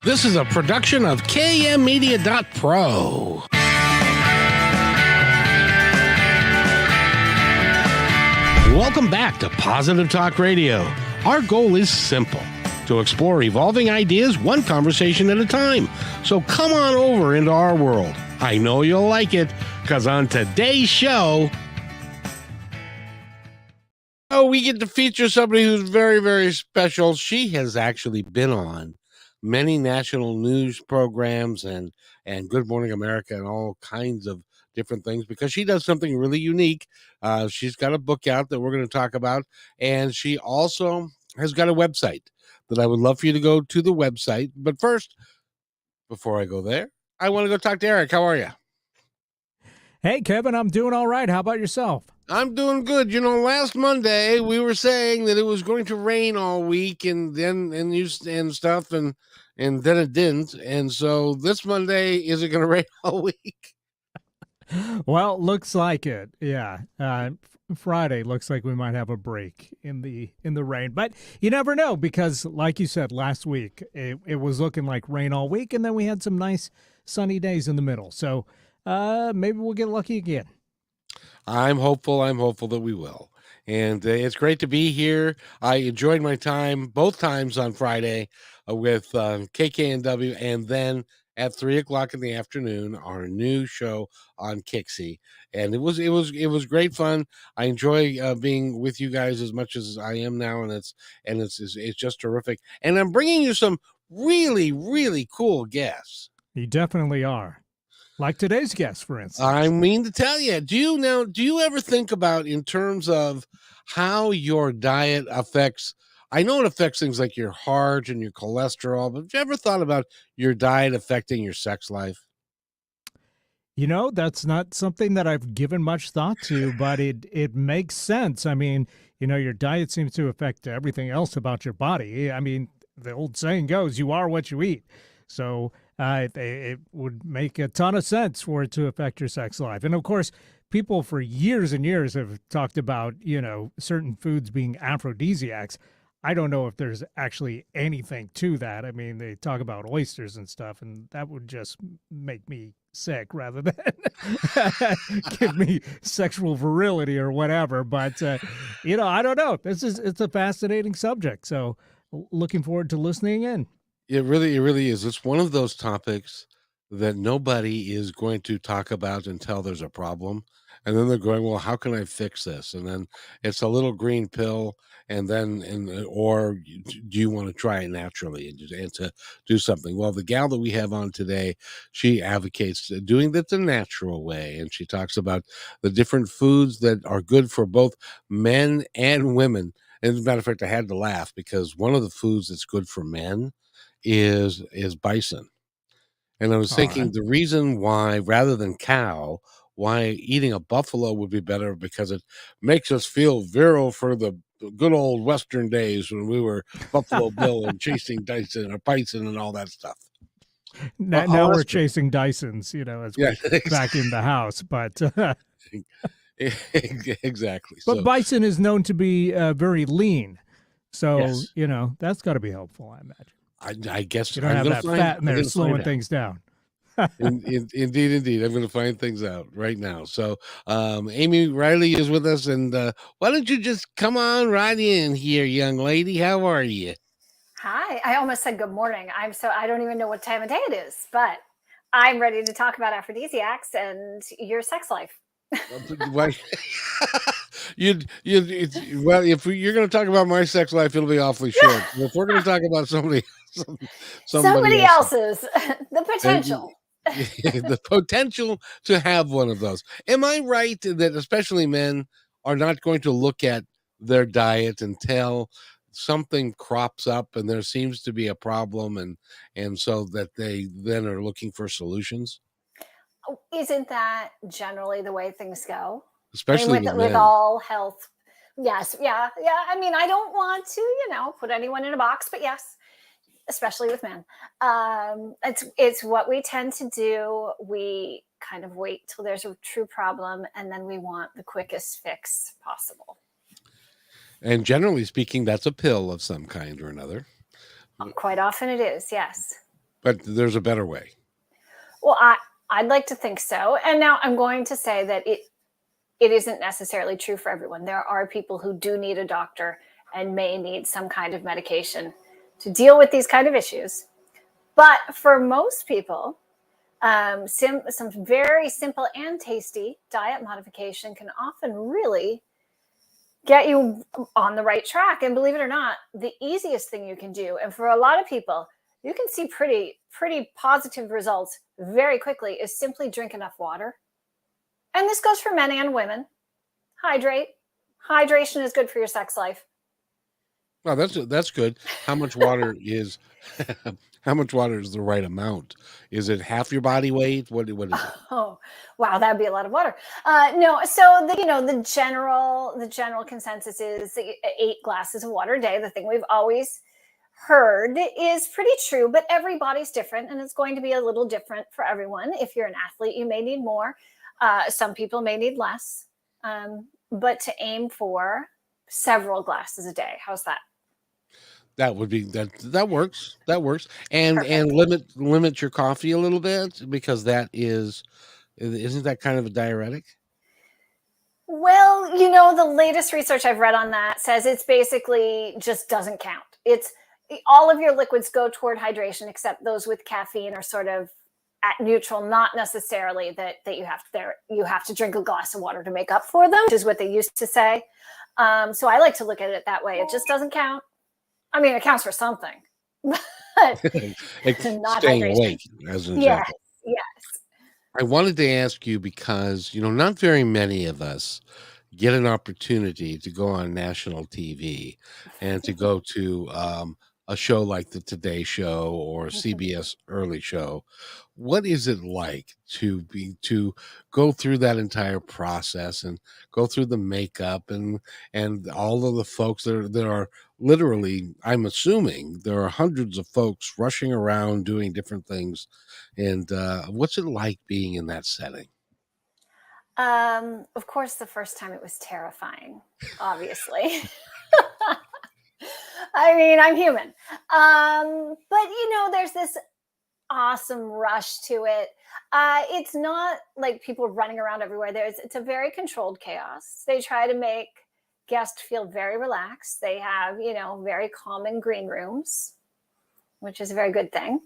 This is a production of KMmedia.pro. Welcome back to Positive Talk Radio. Our goal is simple: to explore evolving ideas one conversation at a time. So come on over into our world. I know you'll like it, because on today's show, we get to feature somebody who's very, very special. She has actually been on many national news programs and Good Morning America and all kinds of different things because she does something really unique. She's got a book out that we're going to talk about, and she also has got a website that I would love for you to go to the website. But first, before I go there, I want to go talk to Eric. How are you? Hey, Kevin, I'm doing all right. How about yourself? I'm doing good. You know, last Monday we were saying that it was going to rain all week and stuff, and then it didn't. And so this Monday, is it going to rain all week? Well, looks like it. Yeah. Friday looks like we might have a break in the rain, but you never know because, like you said last week, it was looking like rain all week, and then we had some nice sunny days in the middle. So maybe we'll get lucky again. I'm hopeful that we will. And it's great to be here. I enjoyed my time both times on Friday with KKNW, and then at 3:00 in the afternoon, our new show on Kixie. And it was great fun. I enjoy being with you guys as much as I am now, and it's just terrific. And I'm bringing you some really, really cool guests. You definitely are. Like today's guest, for instance. I mean to tell you, do you ever think about in terms of how your diet affects, I know it affects things like your heart and your cholesterol, but have you ever thought about your diet affecting your sex life? You know, that's not something that I've given much thought to, but it makes sense. I mean, you know, your diet seems to affect everything else about your body. I mean, the old saying goes, you are what you eat. So it would make a ton of sense for it to affect your sex life. And of course, people for years and years have talked about, you know, certain foods being aphrodisiacs. I don't know if there's actually anything to that. I mean, they talk about oysters and stuff, and that would just make me sick rather than give me sexual virility or whatever. But, you know, I don't know. It's a fascinating subject. So looking forward to listening in. It really is. It's one of those topics that nobody is going to talk about until there's a problem. And then they're going, well, how can I fix this? And then it's a little green pill. Or do you want to try it naturally and to do something? Well, the gal that we have on today, she advocates doing that the natural way. And she talks about the different foods that are good for both men and women. And as a matter of fact, I had to laugh because one of the foods that's good for men is bison. And I was thinking the reason why, rather than cow, why eating a buffalo would be better because it makes us feel virile for the good old Western days when we were Buffalo Bill and chasing Dyson or bison and all that stuff. Now we're chasing Dysons, you know, as we back in the house. But exactly. But bison is known to be very lean. So, you know, that's got to be helpful, I imagine. I guess you don't have that fat in there slowing things down. Indeed. I'm going to find things out right now. So, Amy Reiley is with us, and why don't you just come on right in here, young lady? How are you? Hi. I almost said good morning. I don't even know what time of day it is, but I'm ready to talk about aphrodisiacs and your sex life. Well, if you're going to talk about my sex life, it'll be awfully short. If we're going to talk about somebody else's, the potential. The potential to have one of those. Am I right that especially men are not going to look at their diet until something crops up and there seems to be a problem, and so that they then are looking for solutions? Isn't that generally the way things go? Especially with all health. Yes. Yeah. I mean, I don't want to, put anyone in a box, but yes, especially with men. It's what we tend to do. We kind of wait till there's a true problem, and then we want the quickest fix possible. And generally speaking, that's a pill of some kind or another. Quite often it is, yes. But there's a better way. Well, I'd like to think so. And now I'm going to say that it isn't necessarily true for everyone. There are people who do need a doctor and may need some kind of medication to deal with these kind of issues. But for most people, some very simple and tasty diet modification can often really get you on the right track. And believe it or not, the easiest thing you can do, and for a lot of people, you can see pretty positive results very quickly, is simply drink enough water. And this goes for men and women. Hydrate. Hydration is good for your sex life. Well, that's good. How much water is how much water is the right amount? Is it half your body weight? What is it? Oh, wow, that'd be a lot of water. No, so the general consensus is 8 glasses of water a day. The thing we've always heard is pretty true, but every body's different, and it's going to be a little different for everyone. If you're an athlete, you may need more. Some people may need less, but to aim for several glasses a day. How's that? That would be that works. That works. And Perfect. limit your coffee a little bit because that isn't that kind of a diuretic? Well, the latest research I've read on that says it's basically just doesn't count. It's all of your liquids go toward hydration, except those with caffeine are sort of at neutral, not necessarily that you have to drink a glass of water to make up for them, which is what they used to say. So I like to look at it that way. It just doesn't count. I mean, it counts for something, but Like not staying hydration. awake, as an Yes, example. yes. I wanted to ask you because, not very many of us get an opportunity to go on national TV and to go to a show like the Today Show or CBS Early Show. What is it like to go through that entire process and go through the makeup and all of the folks there are literally, I'm assuming there are hundreds of folks rushing around doing different things. And what's it like being in that setting? Of course, the first time it was terrifying, obviously. I mean, I'm human. But there's this awesome rush to it. It's not like people running around everywhere. It's a very controlled chaos. They try to make guests feel very relaxed. They have, very calming green rooms, which is a very good thing.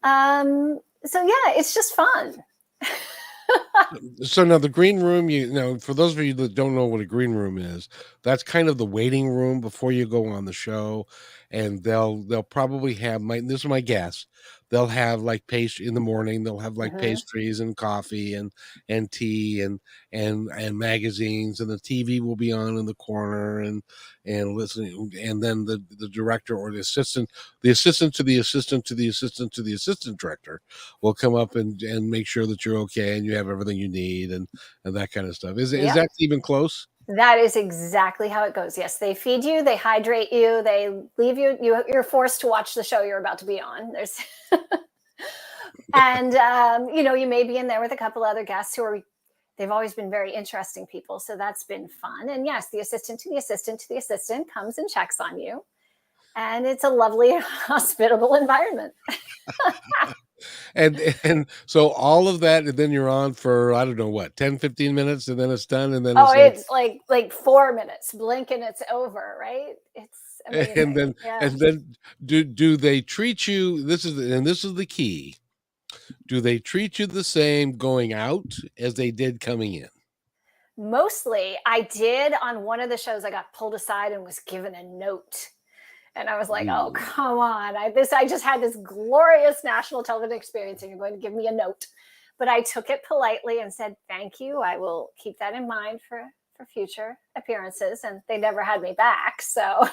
So yeah, it's just fun. So now the green room, for those of you that don't know what a green room is, that's kind of the waiting room before you go on the show, and they'll probably have this is my guess. They'll have like pastry in the morning. They'll have like Mhm. pastries and coffee and tea and magazines, and the TV will be on in the corner and listening, and then the director or the assistant to the assistant to the assistant to the assistant director will come up and make sure that you're okay and you have everything you need and that kind of stuff. Is Yep. that even close? That is exactly how it goes. Yes, they feed you, they hydrate you, they leave you're forced to watch the show you're about to be on. There's and you may be in there with a couple other guests they've always been very interesting people, so that's been fun. And yes, the assistant to the assistant to the assistant comes and checks on you, and it's a lovely hospitable environment. And so all of that, and then you're on for I don't know what 10-15 minutes, and then it's done, and then Oh, it's like it's like 4 minutes, blink and it's over, right? It's and amazing. then Yeah. and then do they treat you, this is the key, do they treat you the same going out as they did coming in? Mostly, I did on one of the shows, I got pulled aside and was given a note. And I was like, "Oh, Ooh. come on. I just had this glorious national television experience and you're going to give me a note." But I took it politely and said, "Thank you. I will keep that in mind for future appearances." And they never had me back. So Are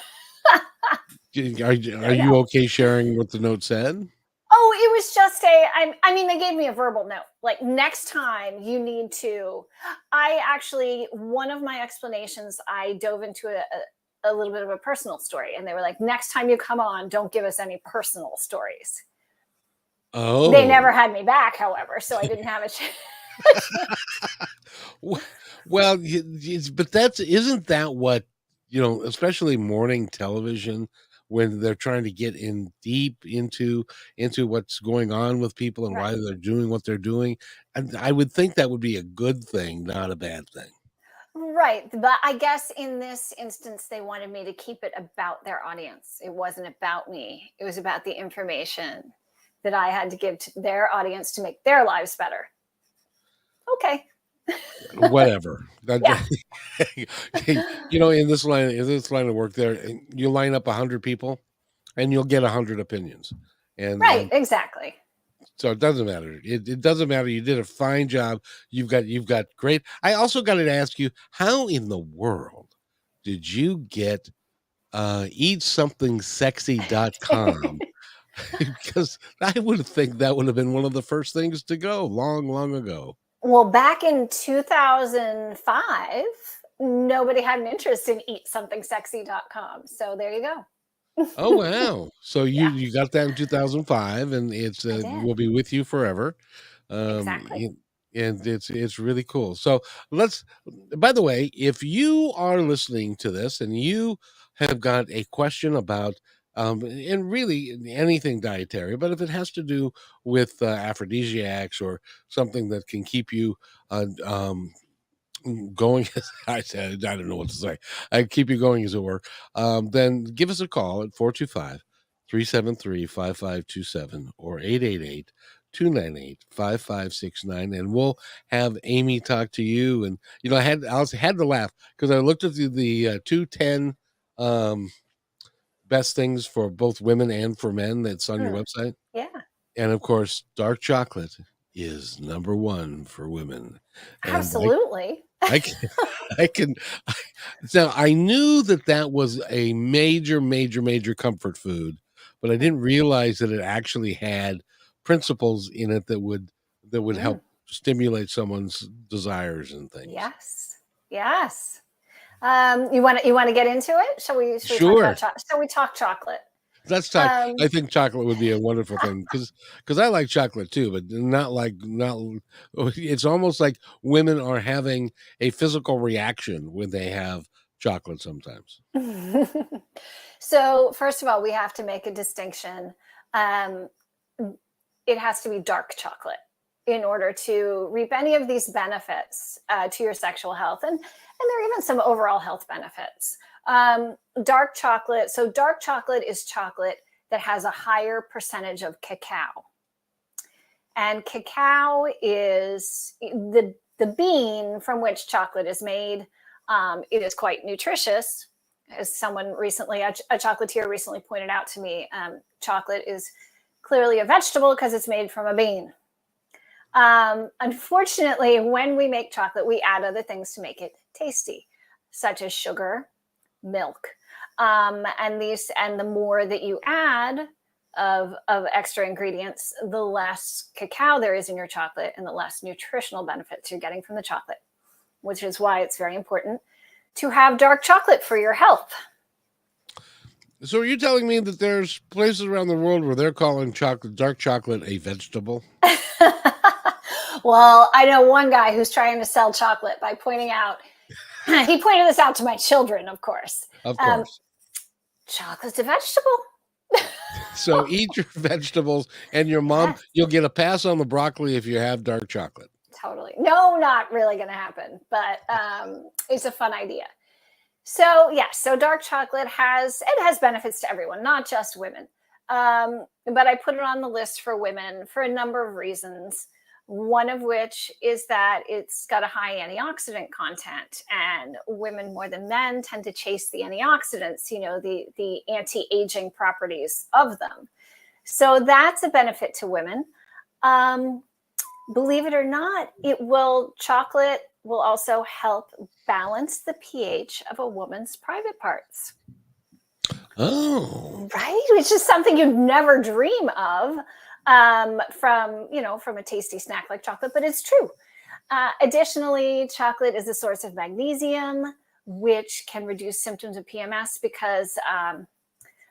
there you you go. okay sharing what the note said? Oh, it was just I mean, they gave me a verbal note. Like, next time you need to, one of my explanations, I dove into a little bit of a personal story. And they were like, next time you come on, don't give us any personal stories. They Oh. never had me back, however, so I didn't have a chance. W well, but that's isn't that what, especially morning television, when they're trying to get in deep into what's going on with people and Right. why they're doing what they're doing. And I would think that would be a good thing, not a bad thing. Right. But I guess in this instance, they wanted me to keep it about their audience. It wasn't about me, it was about the information that I had to give to their audience to make their lives better. Okay. Whatever. That Yeah. in this line of work there, you line up 100 people and you'll get 100 opinions. Right. And Exactly. so it doesn't matter. It doesn't matter. You did a fine job. You've got great. I also got to ask you, how in the world did you get eatsomething.sexy.com? Because I would think that would have been one of the first things to go long, long ago. Well, back in 2005, nobody had an interest in eatsomething.sexy.com. So there you go. Oh wow! So you Yeah, you got that in 2005, and it's I did. will be with you forever. Exactly. And it's really cool. So let's. By the way, if you are listening to this and you have got a question about and really anything dietary, but if it has to do with aphrodisiacs or something that can keep you going, as I said, I don't know what to say. I keep you going, as it were. Then give us a call at 425-373-5527 or 888-298-5569, and we'll have Amy talk to you. And I had to laugh because I looked at the 210 um, best things for both women and for men that's on your Mm, website, yeah, and of course, dark chocolate is number one for women. And absolutely. I can, I can. So I knew that that was a major, major, major comfort food, but I didn't realize that it actually had principles in it that would Mm, help stimulate someone's desires and things. yes. Yes. You want to get into it? Shall we talk about Sure, chocolate? Shall we talk chocolate? let's talk. I Um, think chocolate would be a wonderful thing because I like chocolate too, but not. It's almost like women are having a physical reaction when they have chocolate sometimes. so first of all, we have to make a distinction. Um, it has to be dark chocolate in order to reap any of these benefits to your sexual health, and there are even some overall health benefits. Dark chocolate. So dark chocolate is chocolate that has a higher percentage of cacao, and cacao is the bean from which chocolate is made. It is quite nutritious. As someone recently, a chocolatier recently pointed out to me, chocolate is clearly a vegetable because it's made from a bean. Unfortunately, when we make chocolate, we add other things to make it tasty, such as sugar, milk, and the more that you add of extra ingredients, the less cacao there is in your chocolate, and the less nutritional benefits you're getting from the chocolate. Which is why it's very important to have dark chocolate for your health. So are you telling me that there's places around the world where they're calling dark chocolate a vegetable? Well, I know one guy who's trying to sell chocolate by pointing out, he pointed this out to my children, of course. Of Um, course. Chocolate's a vegetable. So eat your vegetables, and your mom, Yes, you'll get a pass on the broccoli if you have dark chocolate. totally. No, not really going to happen, but it's a fun idea. So yes, so dark chocolate has benefits to everyone, not just women. But I put it on the list for women for a number of reasons. One of which is that it's got a high antioxidant content, and women more than men tend to chase the antioxidants, the anti-aging properties of them. So that's a benefit to women. Um, Believe it or not, chocolate will also help balance the pH of a woman's private parts. Oh, Right, which is something you'd never dream of from a tasty snack like chocolate, but it's true. Additionally, chocolate is a source of magnesium, which can reduce symptoms of PMS because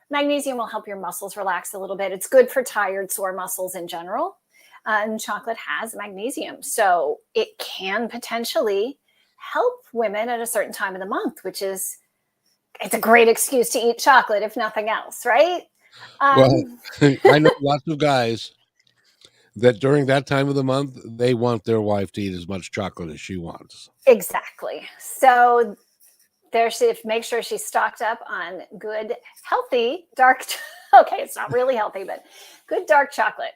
magnesium will help your muscles relax a little bit. It's good for tired, sore muscles in general. And chocolate has magnesium, so it can potentially help women at a certain time of the month, which is it's a great excuse to eat chocolate, if nothing else, right? Well, Um, I know lots of guys that during that time of the month, they want their wife to eat as much chocolate as she wants. exactly. So there she make sure she's stocked up on good, healthy dark. Okay, it's not really healthy, but good dark chocolate,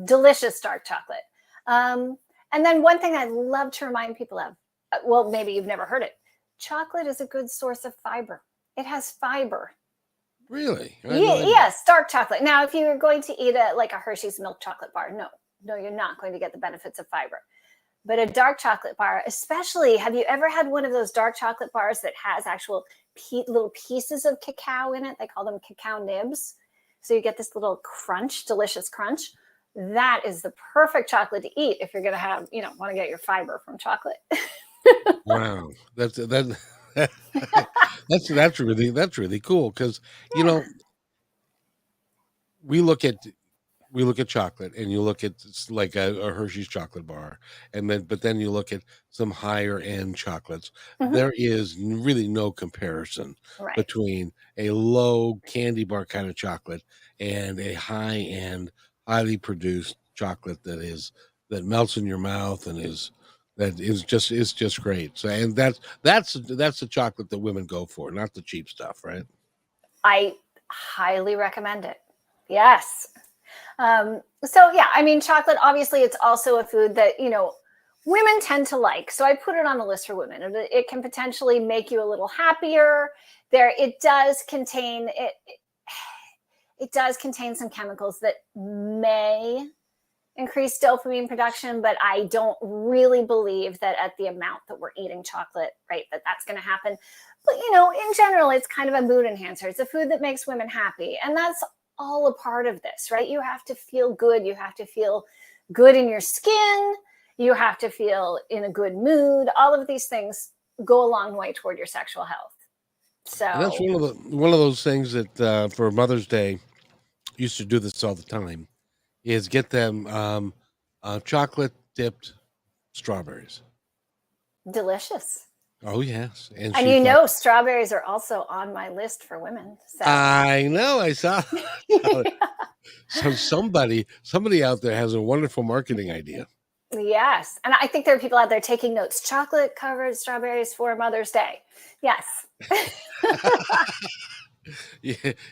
delicious dark chocolate. Um, and then one thing I love to remind people of, well, maybe you've never heard it. Chocolate is a good source of fiber. It has fiber. Really? I had no idea. Yes, dark chocolate. Now, if you're going to eat a Hershey's milk chocolate bar, no, you're not going to get the benefits of fiber. But a dark chocolate bar, especially, have you ever had one of those dark chocolate bars that has actual little pieces of cacao in it? They call them cacao nibs. So you get this little crunch, delicious crunch. That is the perfect chocolate to eat if you're going to have, want to get your fiber from chocolate. Wow. That's really cool because you Yeah. know we look at we look at chocolate and you look at like a Hershey's chocolate bar but then you look at some higher end chocolates. Mhm. There is really no comparison Right. between a low candy bar kind of chocolate and a high end, highly produced chocolate that melts in your mouth and is just great. So and that's the chocolate that women go for, not the cheap stuff, right? I highly recommend it. Yes. So yeah, I mean, chocolate, obviously it's also a food that, women tend to like. So I put it on the list for women. It can potentially make you a little happier. It does contain it does contain some chemicals that may increase dopamine production, but I don't really believe that at the amount that we're eating chocolate, right, that's going to happen. But in general, it's kind of a mood enhancer. It's a food that makes women happy, and that's all a part of this, right? You have to feel good. You have to feel good in your skin. You have to feel in a good mood. All of these things go a long way toward your sexual health. And that's So, one of those things that for Mother's Day used to do this all the time is get them chocolate dipped strawberries. delicious. Oh yes, and And she thought, strawberries are also on my list for women. So, I know, I saw. So somebody out there has a wonderful marketing idea. yes. And I think there are people out there taking notes. Chocolate covered strawberries for Mother's Day. Yes.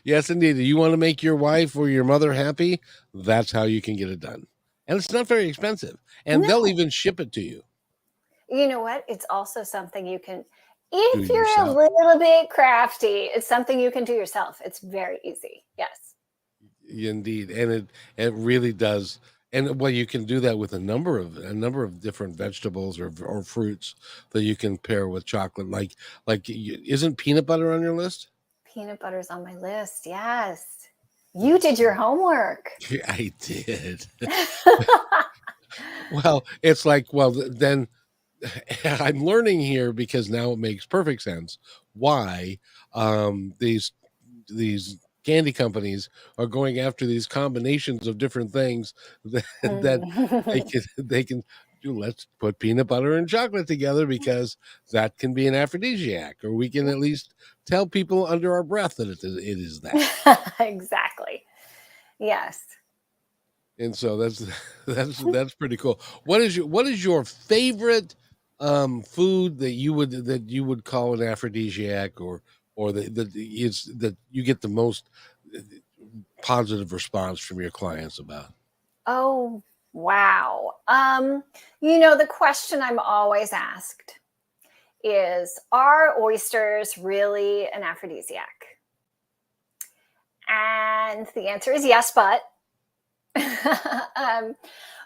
Yes, indeed. You want to make your wife or your mother happy? That's how you can get it done, and it's not very expensive, and they'll No. even ship it to you. You know what? It's also something you can, Do if you're a yourself. little bit crafty, it's something you can do yourself. It's very easy. Yes. Indeed, and it really does. And well, you can do that with a number of different vegetables or fruits that you can pair with chocolate. Isn't peanut butter on your list? Peanut butter's on my list. Yes. You did your homework. I did. Well, it's like, well, then I'm learning here because now it makes perfect sense why these candy companies are going after these combinations of different things that Mm. they can do. Let's put peanut butter and chocolate together because that can be an aphrodisiac, or we can at least tell people under our breath that it is that. Exactly. Yes. And so that's that's pretty cool. What is your favorite food that you would call an aphrodisiac, or that you get the most uh, positive response from your clients about? Oh, wow. The question I'm always asked is, are oysters really an aphrodisiac? And the answer is yes, but um,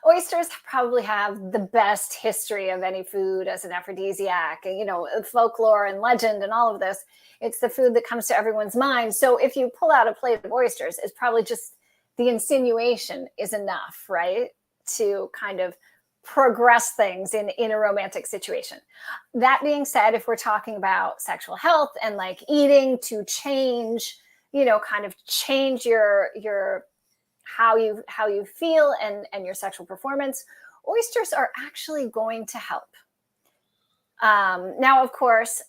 oysters probably have the best history of any food as an aphrodisiac. Folklore and legend and all of this. It's the food that comes to everyone's mind. So if you pull out a plate of oysters, it's probably just the insinuation is enough, right? To kind of progress things in a romantic situation. That being said, if we're talking about sexual health and like eating to change, kind of change your how you feel and your sexual performance, oysters are actually going to help. Now, of course,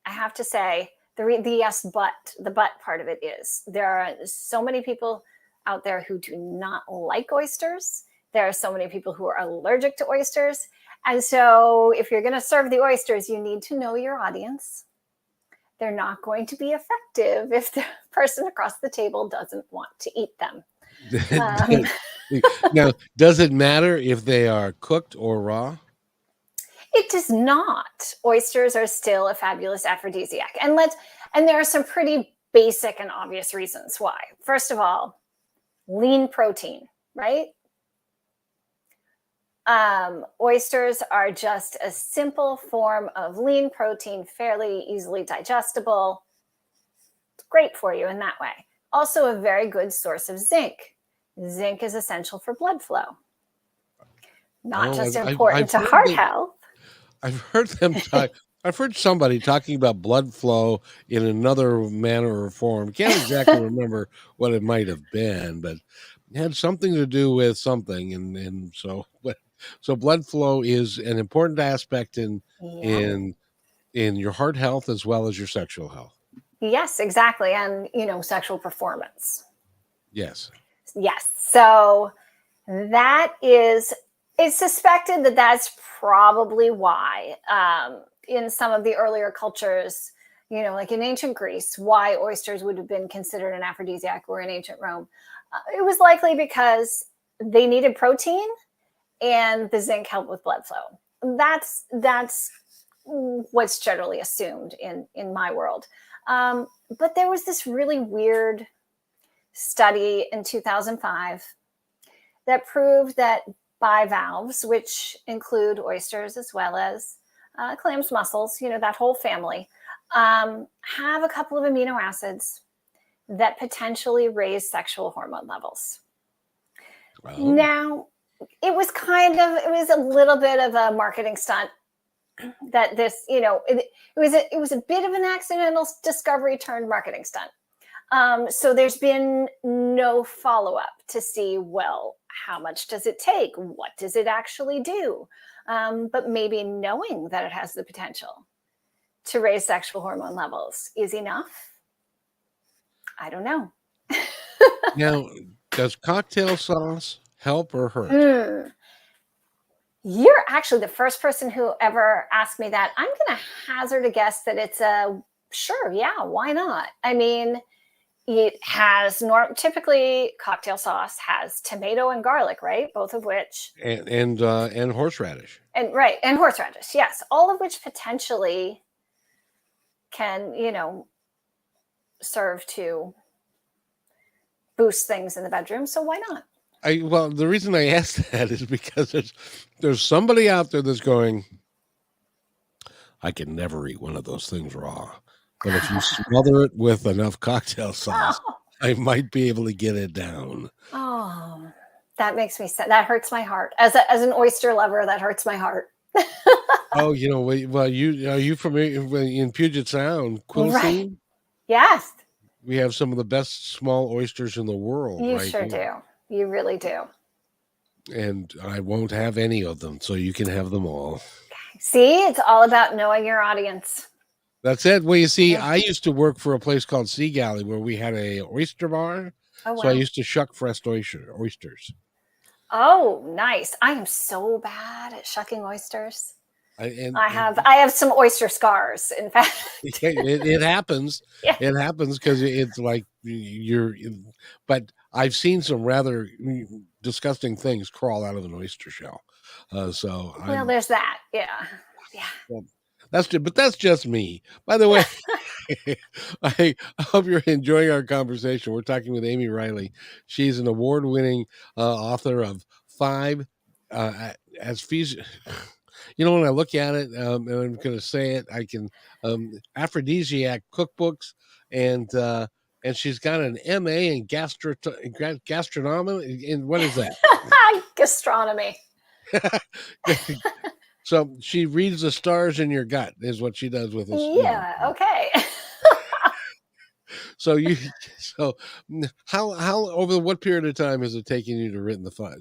I have to say The yes, but the but part of it is there are so many people out there who do not like oysters. There are so many people who are allergic to oysters. And so if you're going to serve the oysters, you need to know your audience. They're not going to be effective if the person across the table doesn't want to eat them. Now, does it matter if they are cooked or raw? It does not. Oysters are still a fabulous aphrodisiac. And there are some pretty basic and obvious reasons why. First of all, lean protein, right? Oysters are just a simple form of lean protein, fairly easily digestible. It's great for you in that way. Also, a very good source of zinc. Zinc is essential for blood flow, not just important to heart health. I've heard them talk. I've heard somebody talking about blood flow in another manner or form. Can't exactly remember what it might have been, but it had something to do with something, and so blood flow is an important aspect in your heart health as well as your sexual health. Yes, exactly, and sexual performance. Yes. Yes. So it's suspected that that's probably why in some of the earlier cultures, like in ancient Greece, why oysters would have been considered an aphrodisiac, or in ancient Rome. It was likely because they needed protein and the zinc helped with blood flow. That's what's generally assumed in my world. But there was this really weird study in 2005 that proved that bivalves, which include oysters as well as clams, mussels, that whole family, have a couple of amino acids that potentially raise sexual hormone levels. Wow. Now, it was a little bit of a marketing stunt that this, it was a bit of an accidental discovery turned marketing stunt. So there's been no follow-up to see, well, how much does it take? What does it actually do? But maybe knowing that it has the potential to raise sexual hormone levels is enough. I don't know. Now, does cocktail sauce help or hurt? You're actually the first person who ever asked me that. I'm going to hazard a guess that it's sure, yeah, why not? I mean, it has typically cocktail sauce has tomato and garlic, right? Both of which and horseradish. And horseradish, yes, all of which potentially can serve to boost things in the bedroom. So why not? Well, the reason I asked that is because there's somebody out there that's going, I can never eat one of those things raw. But if you smother it with enough cocktail sauce, I might be able to get it down. Oh, that makes me sad. That hurts my heart. As an oyster lover, that hurts my heart. Oh, well, are you from in Puget Sound, Quilcene? Right. Yes. We have some of the best small oysters in the world. You right sure here. Do. You really do. And I won't have any of them, so you can have them all. See, it's all about knowing your audience. That's it. Well, you see, I used to work for a place called Sea Galley where we had a oyster bar. Oh, wow. So I used to shuck fresh oysters. Oh, nice. I am so bad at shucking oysters. I have some oyster scars, in fact. It happens. Yeah. It happens because it's like but I've seen some rather disgusting things crawl out of an oyster shell. There's that. Yeah. Well, that's just me. By the way, I hope you're enjoying our conversation. We're talking with Amy Reiley. She's an award-winning author of 5 when I look at it, and I'm going to say it, I can aphrodisiac cookbooks, and she's got an MA in gastronomy. And what is that? Gastronomy. So she reads the stars in your gut is what she does with this. Yeah. Okay. So how over what period of time has it taken you to write the 5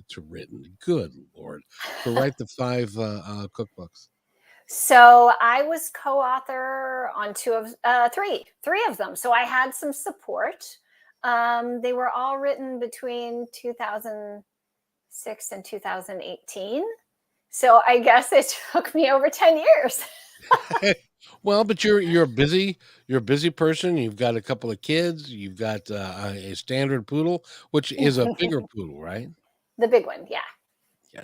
cookbooks? So I was co-author on three of them. So I had some support. They were all written between 2006 and 2018. So I guess it took me over 10 years. Well, but you're a busy person. You've got a couple of kids. You've got a standard poodle, which is a bigger poodle, right? The big one, yeah. Yeah.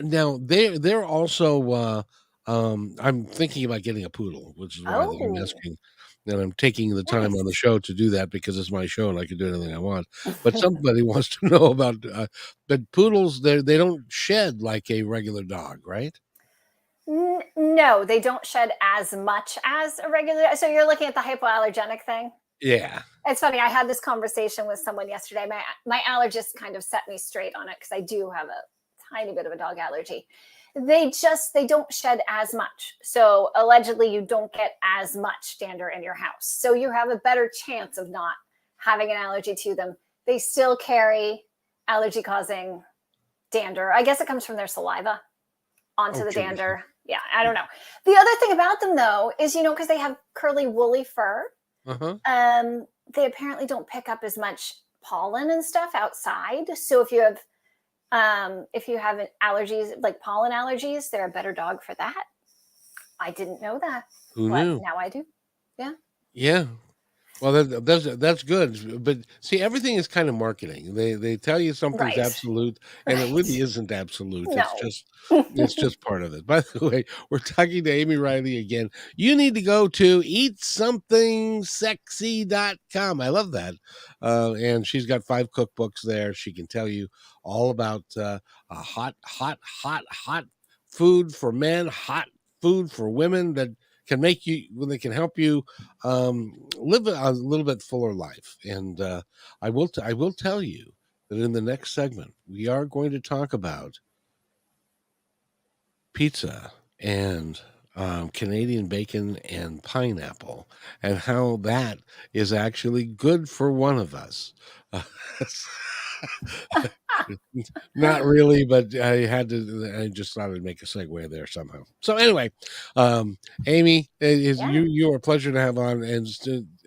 Now they're also. I'm thinking about getting a poodle, which is why that I'm Oh. asking. And I'm taking the time on the Nice. show to do that because it's my show and I can do anything I want. But somebody wants to know about. But poodles, they don't shed like a regular dog, right? No, they don't shed as much as a regular. So you're looking at the hypoallergenic thing. Yeah. It's funny. I had this conversation with someone yesterday. My allergist kind of set me straight on it because I do have a tiny bit of a dog allergy. They don't shed as much. So allegedly, you don't get as much dander in your house. So you have a better chance of not having an allergy to them. They still carry allergy causing dander. I guess it comes from their saliva onto Oh, the geez. dander. Yeah, I don't know. The other thing about them though is, because they have curly woolly fur, Uh-huh. they apparently don't pick up as much pollen and stuff outside. So if you have allergies like pollen allergies, they're a better dog for that. I didn't know that, Who but knew? now I do. Yeah. Yeah. Well, that's good, but see, everything is kind of marketing. They tell you something's Right. absolute, and it Right. really isn't absolute. No. It's just part of it. By the way, we're talking to Amy Reiley again. You need to go to eatsomething sexy.com. I love that. And she's got 5 cookbooks there. She can tell you all about a hot food for men, hot food for women that can make you when they can help you live a little bit fuller life. And I will tell you that in the next segment we are going to talk about pizza and Canadian bacon and pineapple, and how that is actually good for one of us. Not really, but I just thought I'd make a segue there somehow. So anyway, Amy, Yeah. you are a pleasure to have on, and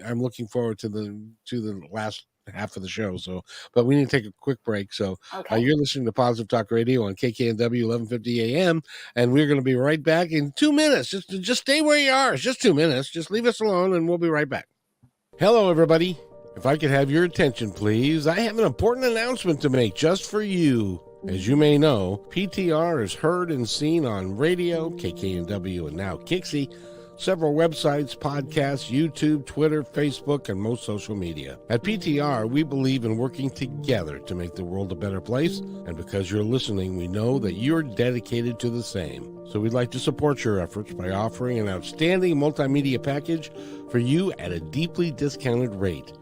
I'm looking forward to the last half of the show. So, but we need to take a quick break. So, Okay. you're listening to Positive Talk Radio on KKNW 1150 AM, and we're going to be right back in 2 minutes. Just stay where you are. It's just 2 minutes. Just leave us alone, and we'll be right back. Hello, everybody. If I could have your attention, please, I have an important announcement to make just for you. As you may know, PTR is heard and seen on radio, KKNW, and now Kixie, several websites, podcasts, YouTube, Twitter, Facebook, and most social media. At PTR, we believe in working together to make the world a better place, and because you're listening, we know that you're dedicated to the same. So we'd like to support your efforts by offering an outstanding multimedia package for you at a deeply discounted rate.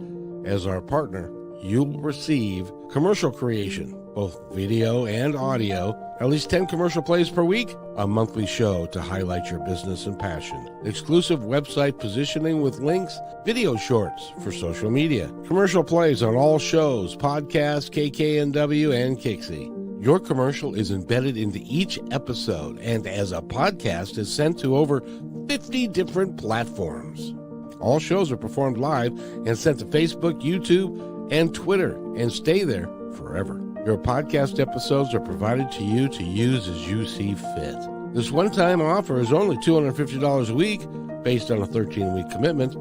As our partner, you'll receive commercial creation, both video and audio, at least 10 commercial plays per week, a monthly show to highlight your business and passion, exclusive website positioning with links, video shorts for social media, commercial plays on all shows, podcasts, KKNW, and Kixie. Your commercial is embedded into each episode and as a podcast is sent to over 50 different platforms. All shows are performed live and sent to Facebook, YouTube, and Twitter, and stay there forever. Your podcast episodes are provided to you to use as you see fit. This one-time offer is only $250 a week, based on a 13-week commitment,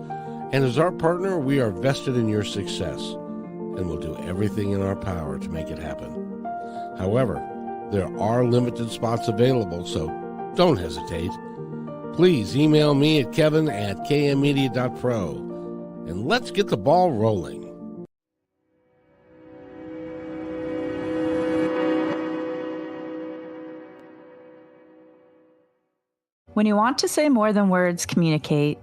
and as our partner, we are vested in your success, and will do everything in our power to make it happen. However, there are limited spots available, so don't hesitate. Please email me at kevin@kmmedia.pro, and let's get the ball rolling. When you want to say more than words communicate,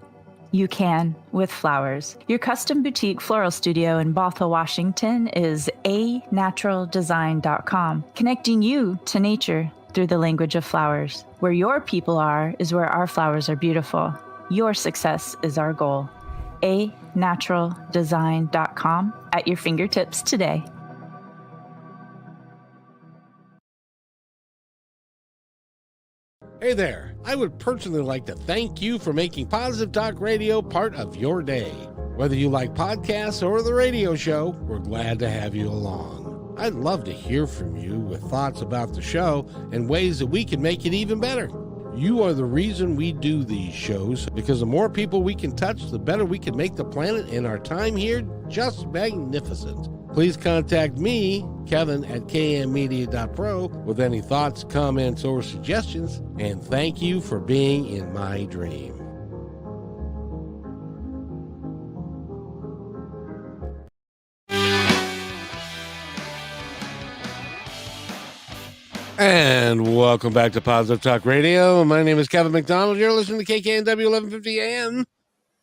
you can with flowers. Your custom boutique floral studio in Bothell, Washington is anaturaldesign.com, connecting you to nature through the language of flowers. Where your people are is where our flowers are beautiful. Your success is our goal. anaturaldesign.com at your fingertips today. Hey there, I would personally like to thank you for making Positive Talk Radio part of your day. Whether you like podcasts or the radio show, we're glad to have you along. I'd love to hear from you with thoughts about the show and ways that we can make it even better. You are the reason we do these shows, because the more people we can touch, the better we can make the planet and our time here just magnificent. Please contact me, Kevin, at kmmedia.pro with any thoughts, comments, or suggestions, and thank you for being in my dream. And welcome back to Positive Talk Radio. My name is Kevin McDonald. You're listening to KKNW 1150 AM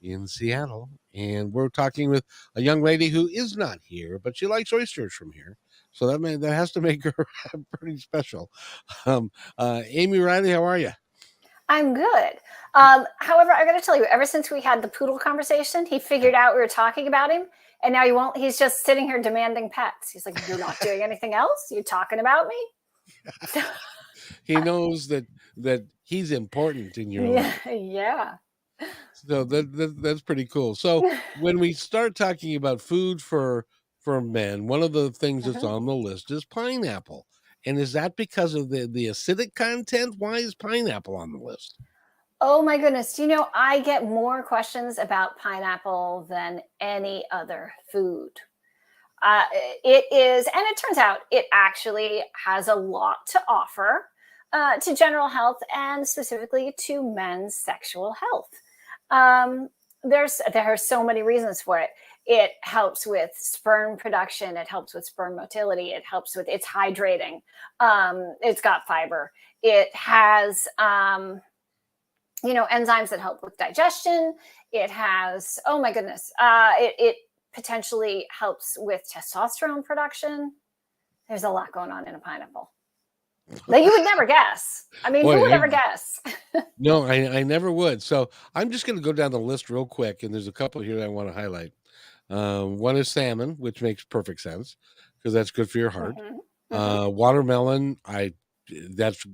in Seattle. And we're talking with a young lady who is not here, but she likes oysters from here. So that has to make her pretty special. Amy Reiley, how are you? I'm good. However, I got to tell you, ever since we had the poodle conversation, he figured out we were talking about him, and now he won't. He's just sitting here demanding pets. He's like, "You're not doing anything else? You're talking about me?" He knows that he's important in your life. Yeah. So that's pretty cool. So when we start talking about food for men, one of the things that's on the list is pineapple. And is that because of the acidic content? Why is pineapple on the list? Oh my goodness. You know, I get more questions about pineapple than any other food. It is, and it turns out it actually has a lot to offer to general health and specifically to men's sexual health. There are so many reasons for it. It helps with sperm production. It helps with sperm motility. It helps with, it's hydrating. It's got fiber. It has, enzymes that help with digestion. It has, oh my goodness, it potentially helps with testosterone production. There's a lot going on in a pineapple that you would never guess. I mean, who would ever guess? No, I never would. So I'm just going to go down the list real quick, and there's a couple here that I want to highlight. One is salmon, which makes perfect sense because that's good for your heart. Watermelon, that's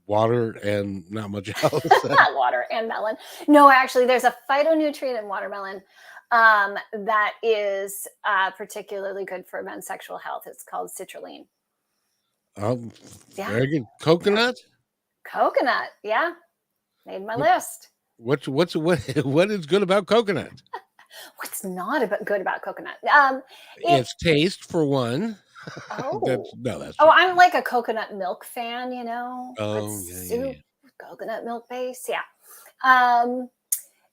water and not much else. Water and melon. No, actually, there's a phytonutrient in watermelon that is particularly good for men's sexual health. It's called citrulline. Very good. Coconut? Coconut, yeah. Made my list. What is good about coconut? What's not good about coconut? It's taste for one. Oh, that's I'm like a coconut milk fan, you know. Oh, soup, coconut milk base, yeah.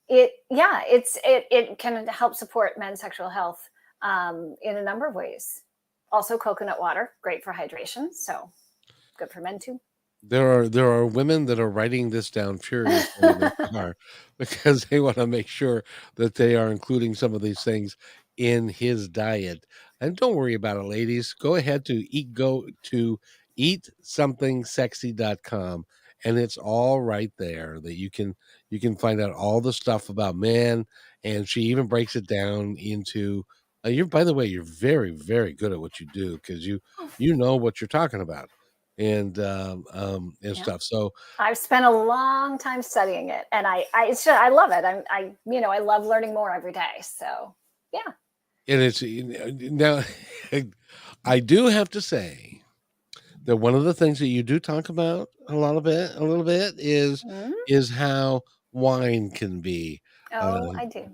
It can help support men's sexual health in a number of ways. Also, coconut water, great for hydration, so good for men too. There are women that are writing this down furiously in their car because they want to make sure that they are including some of these things in his diet. And don't worry about it, ladies. Go ahead to eatsomething.sexy.com, and it's all right there that you can find out all the stuff about men. And she even breaks it down into by the way, you're very, very good at what you do because you know what you're talking about. And stuff. So I've spent a long time studying it, and I love it. I love learning more every day. So yeah. And it's now, I do have to say that one of the things that you do talk about a little bit is how wine can be I do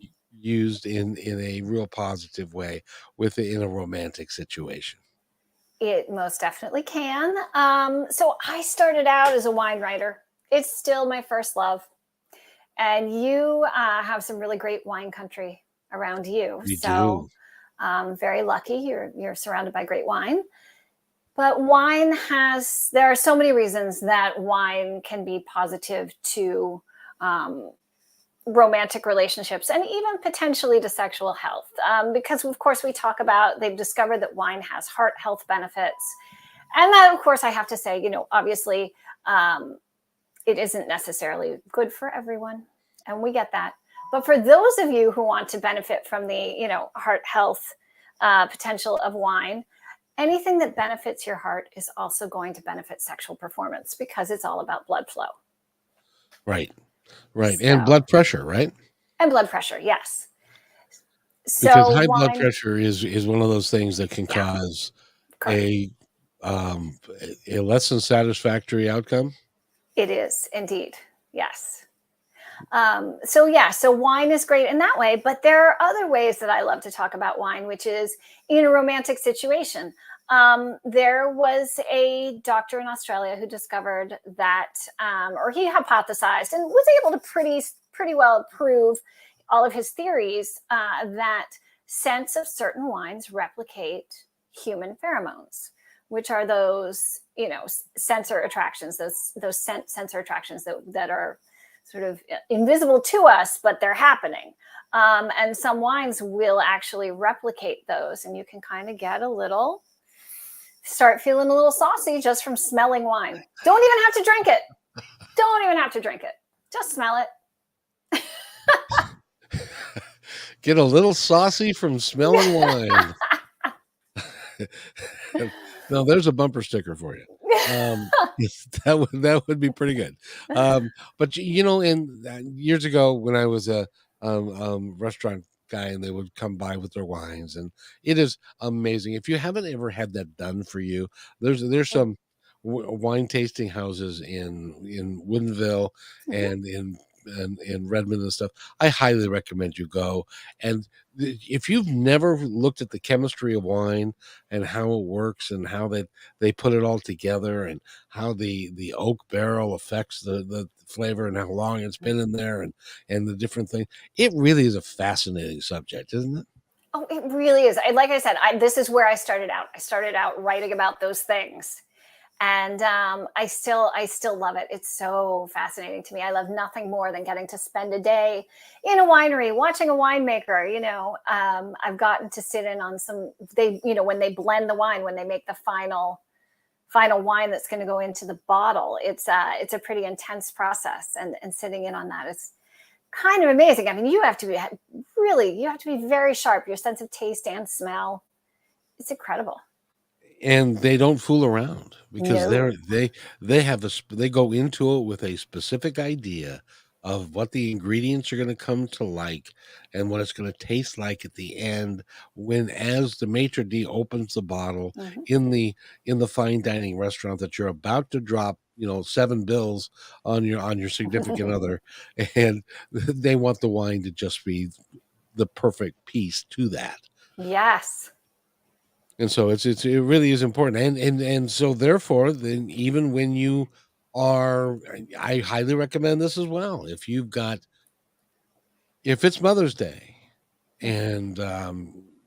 used in a real positive way in a romantic situation. It most definitely can. So I started out as a wine writer. It's still my first love. And you have some really great wine country around you. We do. Very lucky. You're surrounded by great wine. But there are so many reasons that wine can be positive to romantic relationships and even potentially to sexual health. Because of course they've discovered that wine has heart health benefits. And that, of course, I have to say, obviously it isn't necessarily good for everyone. And we get that. But for those of you who want to benefit from the, heart health potential of wine, anything that benefits your heart is also going to benefit sexual performance because it's all about blood flow. Right. Right. And So, blood pressure, right? and blood pressure, yes. Because So high blood wine, pressure is one of those things that can yeah, cause correct. a um a less than satisfactory outcome. It is indeed. Yes. So yeah, so wine is great in that way, but there are other ways that I love to talk about wine, which is in a romantic situation. There was a doctor in Australia who discovered that, or he hypothesized and was able to pretty well prove all of his theories, that scents of certain wines replicate human pheromones, which are those, sensor attractions, those sensor attractions that are sort of invisible to us, but they're happening. And some wines will actually replicate those, and you can kind of start feeling a little saucy just from smelling wine. Don't even have to drink it. Don't even have to drink it. Just smell it. Get a little saucy from smelling wine. No, there's a bumper sticker for you. That would be pretty good. But and years ago when I was a restaurant guy, and they would come by with their wines, and it is amazing. If you haven't ever had that done for you, there's some wine tasting houses in Woodinville Mhm. and in Redmond and stuff. I highly recommend you go. And if you've never looked at the chemistry of wine and how it works and how they put it all together and how the oak barrel affects the flavor and how long it's been in there and the different things. It really is a fascinating subject, isn't it? Oh, it really is. Like I said, this is where I started out. I started out writing about those things, and I still love it. It's so fascinating to me. I love nothing more than getting to spend a day in a winery watching a winemaker. I've gotten to sit in on some, when they blend the wine, when they make the final wine that's going to go into the bottle. It's a pretty intense process, and sitting in on that is kind of amazing. I mean, you have to be very sharp, your sense of taste and smell. It's incredible. And they don't fool around because No. they go into it with a specific idea of what the ingredients are going to come to like and what it's going to taste like at the end when as the maitre d opens the bottle Mhm. in the fine dining restaurant that you're about to drop seven bills on your significant other, and they want the wine to just be the perfect piece to that. Yes. And so it really is important. And so therefore, then even when you are I highly recommend this as well. If it's Mother's Day and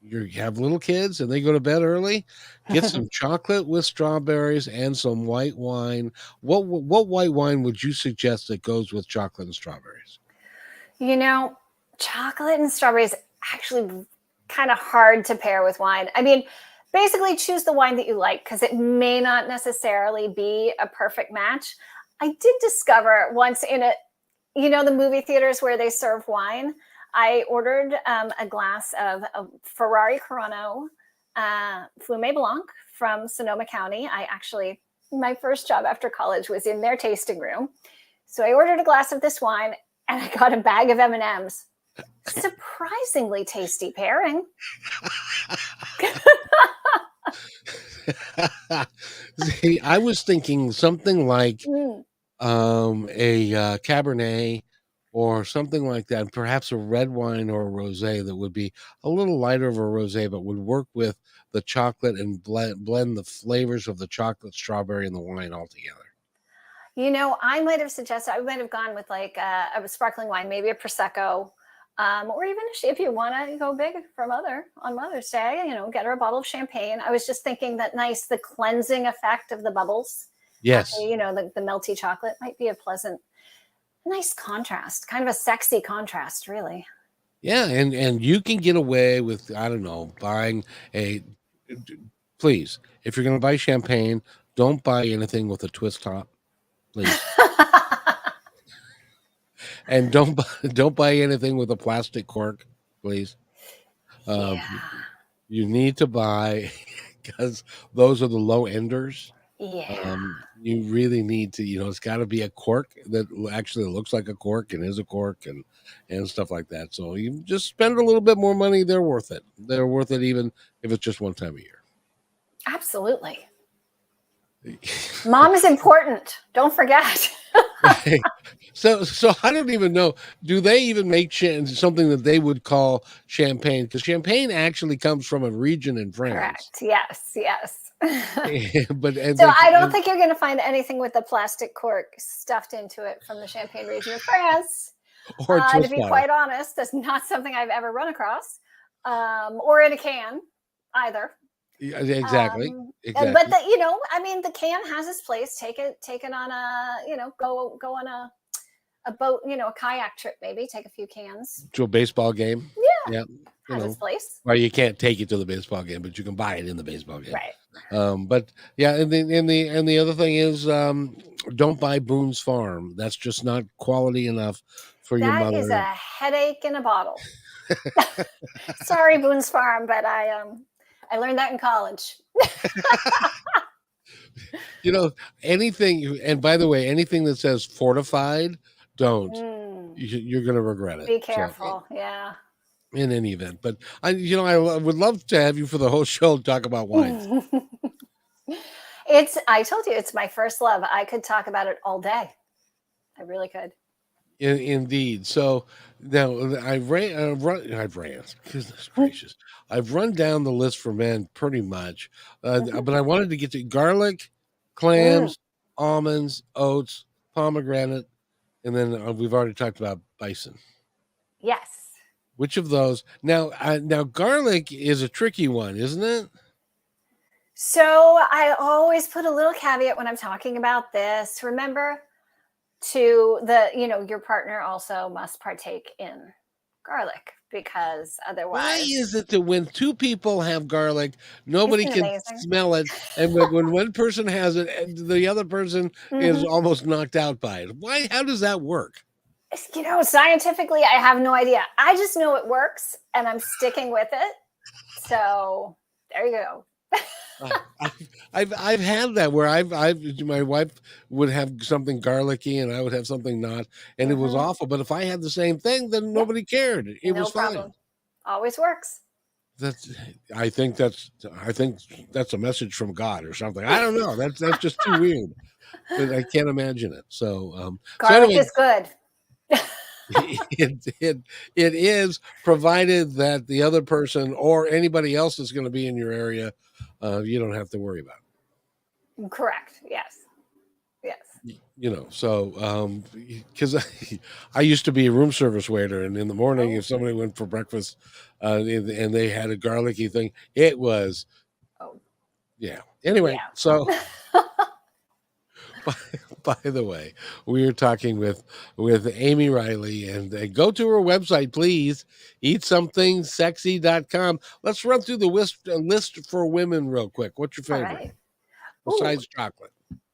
you have little kids and they go to bed early, get some chocolate with strawberries and some white wine. What white wine would you suggest that goes with chocolate and strawberries? You know, chocolate and strawberries actually kind of hard to pair with wine. I mean, basically choose the wine that you like because it may not necessarily be a perfect match. I did discover once the movie theaters where they serve wine. I ordered a glass of a Ferrari Corona Fume Blanc from Sonoma County. My first job after college was in their tasting room. So I ordered a glass of this wine and I got a bag of M&Ms. Surprisingly tasty pairing. See, I was thinking something like Mm. a Cabernet or something like that, perhaps a red wine or a rosé that would be a little lighter of a rosé, but would work with the chocolate and blend the flavors of the chocolate, strawberry, and the wine all together. I might have gone with like a sparkling wine, maybe a Prosecco, or even if you want to go big for on Mother's Day, get her a bottle of champagne. I was just thinking that the cleansing effect of the bubbles, Yes. the melty chocolate might be a nice contrast, kind of a sexy contrast, really. Yeah, and you can get away with, I don't know, buying a please, if you're gonna buy champagne, don't buy anything with a twist top, please. And don't buy anything with a plastic cork, please. Um, Yeah. you need to buy because those are the low enders. Yeah. You really need to, it's got to be a cork that actually looks like a cork and is a cork, and stuff like that. So you just spend a little bit more money. They're worth it. They're worth it, even if it's just one time a year. Absolutely. Mom is important. Don't forget. So I don't even know. Do they even make something that they would call champagne? Because champagne actually comes from a region in France. Correct. Yes. Yes. but and So they I don't and, think you're going to find anything with a plastic cork stuffed into it from the Champagne region of France. or a To twist be bottle. quite honest, that's not something I've ever run across, or in a can either. Yeah, exactly. But Exactly. I mean, the can has its place. Take it on a, go on a boat, a kayak trip, maybe take a few cans. To a baseball game. Yeah, Yeah. has its place. Well, you can't take it to the baseball game, but you can buy it in the baseball game. Right. But yeah, and the other thing is, don't buy Boone's Farm. That's just not quality enough for your That is mother. a headache in a bottle. Sorry, Boone's Farm, but I learned that in college. Anything, and by the way, anything that says fortified, don't. Mm, You're going to regret it. be So, careful. Yeah. in any event, but I would love to have you for the whole show to talk about wines. I told you, it's my first love. I could talk about it all day. I really could. Indeed. So now I've ran. Goodness gracious, I've run down the list for men pretty much, Mhm. but I wanted to get to garlic, Mm, clams, almonds, oats, pomegranate, and then we've already talked about bison. yes. Which of those? Now garlic is a tricky one, isn't it? So I always put a little caveat when I'm talking about this. Remember your partner also must partake in garlic because Why otherwise, is it that when two people have garlic, isn't nobody it can amazing? smell it, and when one person has it, and the other person is Hmm. almost knocked out by it? Why? How does that work? Scientifically, I have no idea. I just know it works and I'm sticking with it. So there you go. Uh, I've had that where I've my wife would have something garlicky and I would have something not, and it was Hmm. awful. But if I had the same thing, then Yep. nobody cared. It No was fine. problem. Always works. That's I think that's a message from God or something. I don't know. That's just too weird. But I can't imagine it. So Garlic anyway, is good. it is, provided that the other person or anybody else that's going to be in your area, you don't have to worry about. Correct. Yes. Yes. So because I used to be a room service waiter, and in the morning, Oh, if somebody went for breakfast, and they had a garlicky thing, it was, oh, yeah. Anyway, so yeah. by the way, we are talking with Amy Reiley, and go to her website, please. Eatsomethingssexy.com. Let's run through the list for women real quick. What's your All favorite right. Ooh. besides chocolate?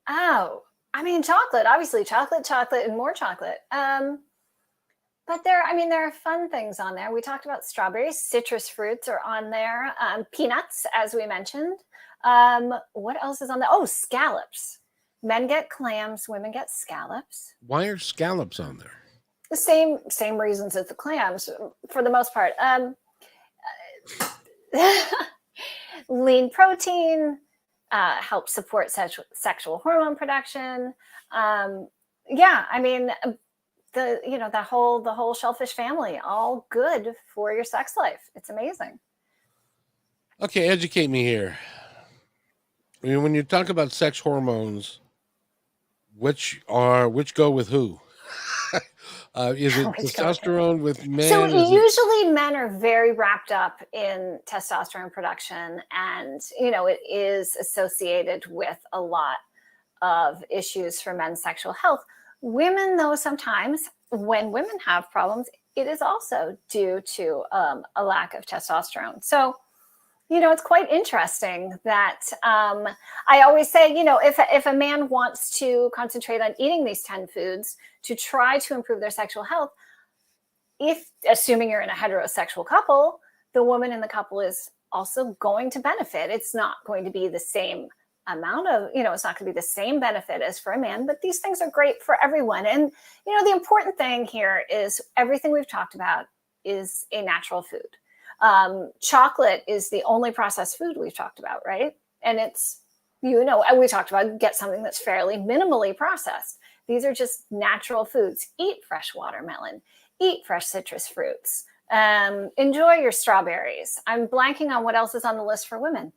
Oh, I mean, chocolate, obviously, chocolate, and more chocolate. But there are fun things on there. We talked about strawberries, citrus fruits are on there, peanuts, as we mentioned. What else is on there? Oh, scallops. Men get clams, women get scallops. Why are scallops on there? The same reasons as the clams, for the most part. Lean protein helps support sexual hormone production. Yeah, I mean, the whole shellfish family, all good for your sex life. It's amazing. Okay, educate me here. I mean, when you talk about sex hormones, which go with who? Is it Which go with it. testosterone with So men? Is it usually men are very wrapped up in testosterone production, and it is associated with a lot of issues for men's sexual health. Women, though, sometimes when women have problems, it is also due to a lack of testosterone. So it's quite interesting that I always say, if a man wants to concentrate on eating these 10 foods to try to improve their sexual health, if assuming you're in a heterosexual couple, the woman in the couple is also going to benefit. It's not going to be the same amount of, it's not going to be the same benefit as for a man, but these things are great for everyone. And, the important thing here is everything we've talked about is a natural food. Chocolate is the only processed food we've talked about, right? And it's, we talked about get something that's fairly minimally processed. These are just natural foods. Eat fresh watermelon, eat fresh citrus fruits, enjoy your strawberries. I'm blanking on what else is on the list for women.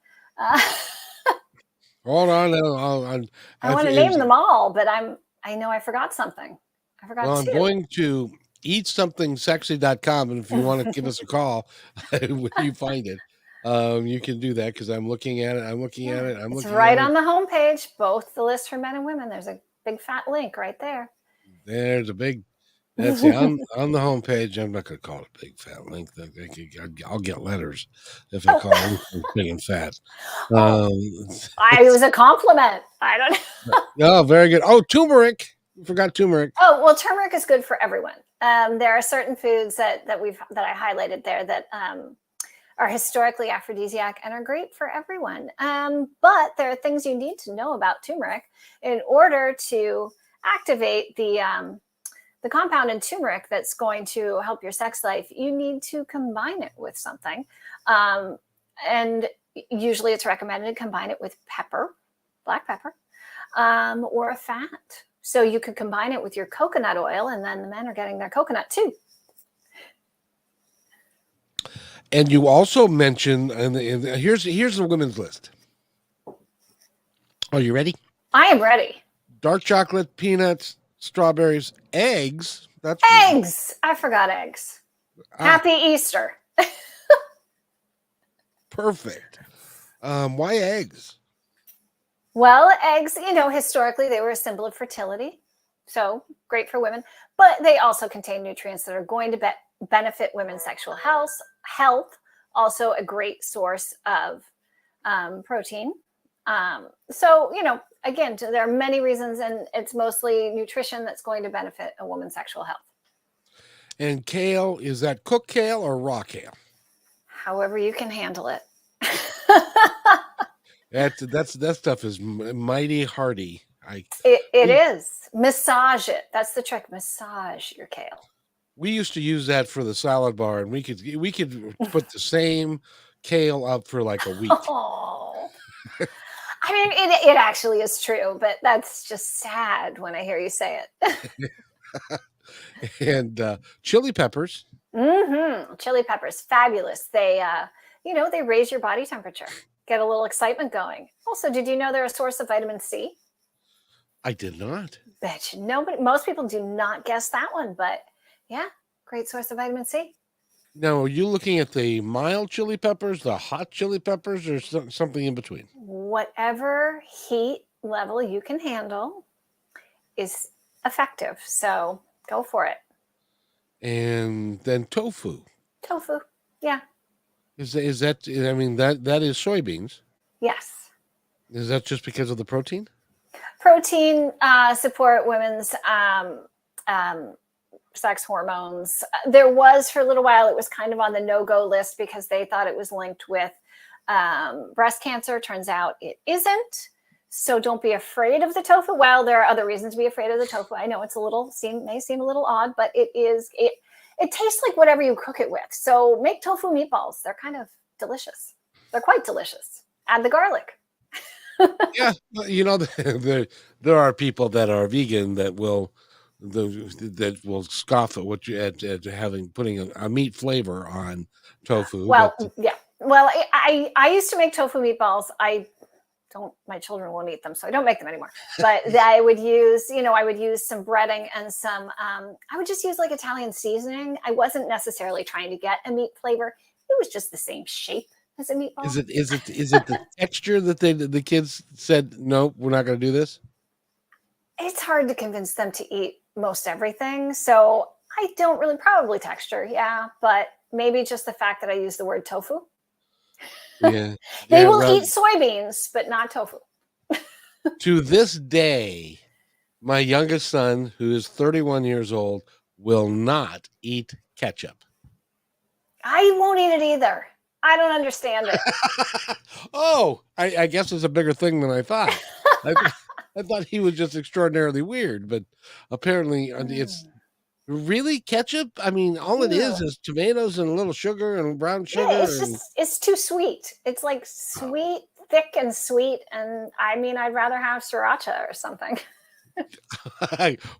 Hold on. I want to name them all, but I know I forgot something. I forgot Well, I'm two. going to eatsomething.sexy.com, and if you want to give us a call when you find it, you can do that, because I'm looking at it. It's right on the homepage, both the list for men and women. There's a big fat link right there. There's a big. That's it, on the homepage. I'm not going to call it a big fat link. I'll get letters if I call it big and fat. It was a compliment. I don't know. Oh, very good. Oh, turmeric. We forgot turmeric. Oh, well, turmeric is good for everyone. There are certain foods that I highlighted there that are historically aphrodisiac and are great for everyone. But there are things you need to know about turmeric in order to activate the compound in turmeric that's going to help your sex life. You need to combine it with something. And usually it's recommended to combine it with pepper, black pepper, or a fat. So you could combine it with your coconut oil, and then the men are getting their coconut too. And you also mentioned, and here's the women's list. Are you ready? I am ready. Dark chocolate, peanuts, strawberries, eggs. That's eggs. Weird. I forgot eggs. Happy Easter. Perfect. Why eggs? Well, eggs, historically they were a symbol of fertility. So great for women, but they also contain nutrients that are going to benefit women's sexual health. Also a great source of protein. So, again, there are many reasons, and it's mostly nutrition that's going to benefit a woman's sexual health. And kale, is that cooked kale or raw kale? However you can handle it. That stuff is mighty hardy. It is. Massage it. That's the trick. Massage your kale. We used to use that for the salad bar, and we could put the same kale up for like a week. Oh. I mean, it actually is true, but that's just sad when I hear you say it. And chili peppers. Chili peppers, fabulous. They, they raise your body temperature, get a little excitement going. Also, did you know they're a source of vitamin C? I did not. Bet you most people do not guess that one, but yeah, great source of vitamin C. Now, are you looking at the mild chili peppers, the hot chili peppers, or something in between? Whatever heat level you can handle is effective. So go for it. And then tofu. Tofu, yeah. Is that? I mean, that is soybeans. Yes. Is that just because of the protein? Protein support women's sex hormones. There was, for a little while, it was kind of on the no-go list because they thought it was linked with breast cancer. Turns out it isn't. So don't be afraid of the tofu. While there are other reasons to be afraid of the tofu, I know it's may seem a little odd, but it tastes like whatever you cook it with. So make tofu meatballs. They're kind of delicious. They're quite delicious. Add the garlic. Yeah, there are people that are vegan that will scoff at what you putting a meat flavor on tofu. Well, yeah. Well, I used to make tofu meatballs. My children won't eat them, so I don't make them anymore. But I would use some breading and some, I would just use like Italian seasoning. I wasn't necessarily trying to get a meat flavor. It was just the same shape as a meatball. Is it the texture that the kids said, no, we're not going to do this? It's hard to convince them to eat most everything. So I don't really, probably texture. Yeah. But maybe just the fact that I use the word tofu. Yeah. They will eat soybeans, but not tofu. To this day, my youngest son, who is 31 years old, will not eat ketchup. I won't eat it either. I don't understand it. Oh, I guess it's a bigger thing than I thought. I, I thought he was just extraordinarily weird, but apparently it's really ketchup. I mean, all it No. is tomatoes and a little sugar and brown Yeah, sugar it's and just it's too sweet. It's like sweet, thick and sweet. And I mean, I'd rather have sriracha or something.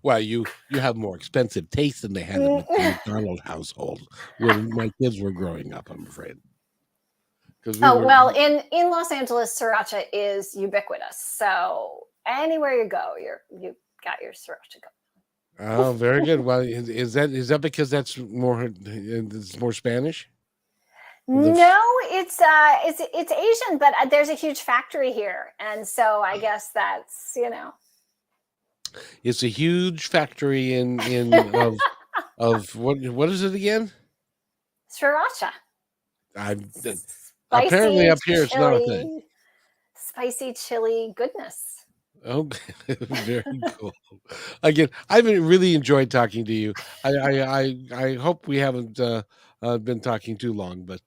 well, you have more expensive taste than they had in the McDonald household when my kids were growing up, I'm afraid. Because we Oh, were well, in Los Angeles, sriracha is ubiquitous. So anywhere you go, you got your sriracha going. oh, very good. Well, is that because that's more it's more Spanish? The No, it's Asian, but there's a huge factory here, and so I guess that's It's a huge factory in of what is it again? sriracha. I apparently Spicy up here it's not a thing. chili, spicy chili goodness. Okay, very cool. Again, I've really enjoyed talking to you. I hope we haven't been talking too long, but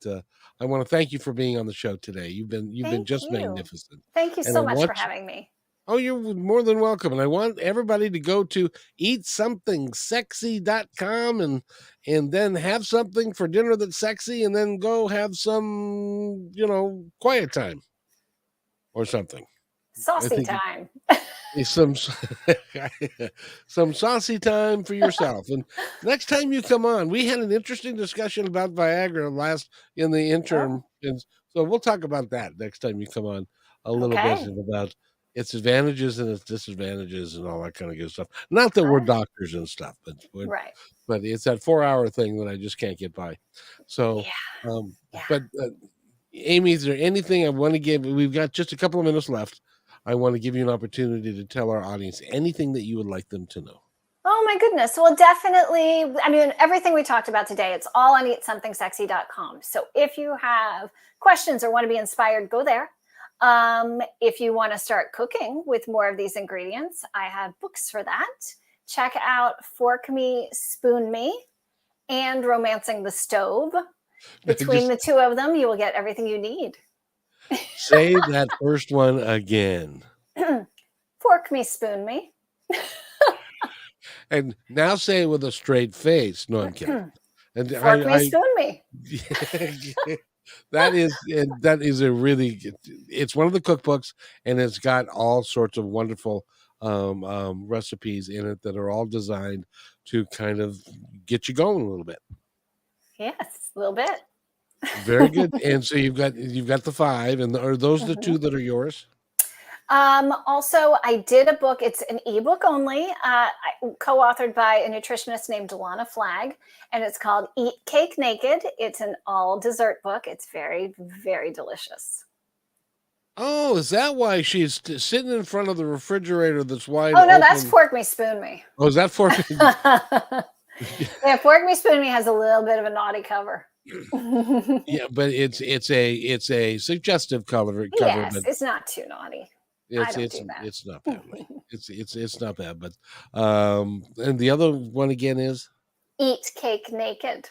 I want to thank you for being on the show today. You've been Thank just you. magnificent, Thank you and I so much for want having me. oh, you're more than welcome. And I want everybody to go to eatsomething.sexy.com and then have something for dinner that's sexy, and then go have some quiet time or something. I Saucy think time. some some saucy time for yourself. And next time you come on, we had an interesting discussion about Viagra last in the interim, Oh, and so we'll talk about that next time you come on a little bit, okay. and about its advantages and its disadvantages and all that kind of good stuff. Not that All we're right. doctors and stuff, Right. but it's that 4 hour thing that I just can't get by. So, Yeah. um, Yeah. but Amy, is there anything I want to give? We've got just a couple of minutes left. I want to give you an opportunity to tell our audience anything that you would like them to know. Oh my goodness. Well, definitely. I mean, everything we talked about today, it's all on eatsomething.sexy.com. So if you have questions or want to be inspired, go there. If you want to start cooking with more of these ingredients, I have books for that. Check out Fork Me, Spoon Me, and Romancing the Stove. Between Just the two of them, you will get everything you need. say that first one again. Fork me, spoon me. And now say it with a straight face. No, I'm kidding. And Fork me, spoon me. that is a really, it's one of the cookbooks, and it's got all sorts of wonderful recipes in it that are all designed to kind of get you going a little bit. Yes, a little bit. Very good. And so you've got the 5, and are those the 2 that are yours? Also, I did a book. It's an ebook only, co-authored by a nutritionist named Delana Flagg, and it's called Eat Cake Naked. It's an all dessert book. It's very, very delicious. Oh, is that why she's sitting in front of the refrigerator that's wide Oh no, open? that's Fork Me, Spoon Me. Oh, is that Fork Me? Yeah, Fork Me, Spoon Me has a little bit of a naughty cover. Yeah, but it's a suggestive cover, Yes, but it's not too naughty. I don't do that. it's not bad. It's not bad, but and the other one again is Eat Cake Naked.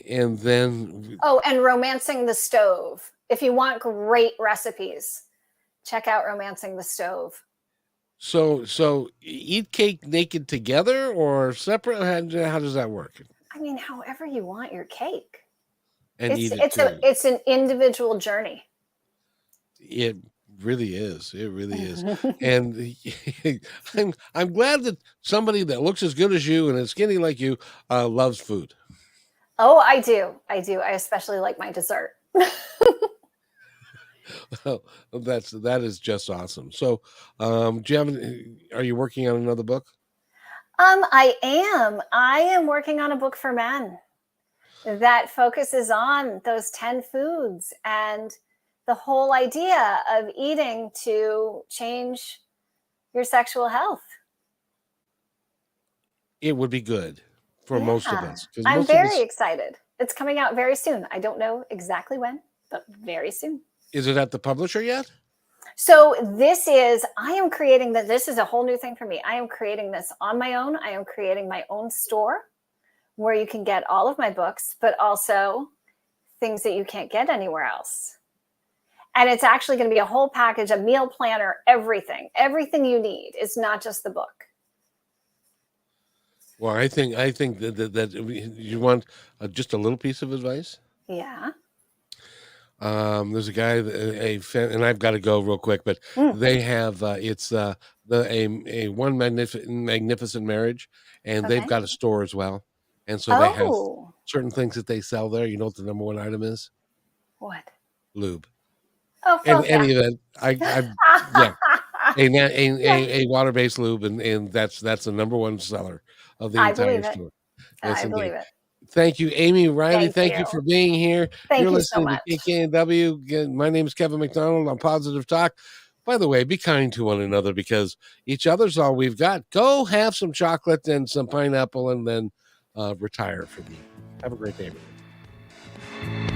and then Oh, and Romancing the Stove. If you want great recipes, check out Romancing the Stove. so eat cake naked together or separate? How does that work? I mean, however you want your cake. And eat it too. It's an individual journey. It really is. It really is. And I'm glad that somebody that looks as good as you and is skinny like you loves food. Oh, I do. I especially like my dessert. Oh, that is just awesome. So, do you have are you working on another book? I am. I am working on a book for men that focuses on those 10 foods and the whole idea of eating to change your sexual health. It would be good for most of us. I'm very excited. It's coming out very soon. I don't know exactly when, but very soon. Is it at the publisher yet? So I am creating that. This is a whole new thing for me. I am creating this on my own. I am creating my own store where you can get all of my books, but also things that you can't get anywhere else. And it's actually going to be a whole package, a meal planner, everything you need. It's not just the book. Well, I think that you want just a little piece of advice. Yeah. There's a guy, and I've got to go real quick, but they have it's a one magnificent marriage, and they've Okay. got a store as well, and so they have Oh, certain things that they sell there. You know what the number one item is? what? Lube. Oh, In well, any event, yeah, yeah. a water-based lube, and that's the number one seller of the I entire believe it. store. Yes, I indeed. believe it. Thank you, Amy, Reiley. Thank Thank you. you for being here. Thank You're you so listening to much. KKNW. Again, my name is Kevin McDonald on Positive Talk. By the way, be kind to one another because each other's all we've got. Go have some chocolate and some pineapple and then retire for me. Have a great day, everyone.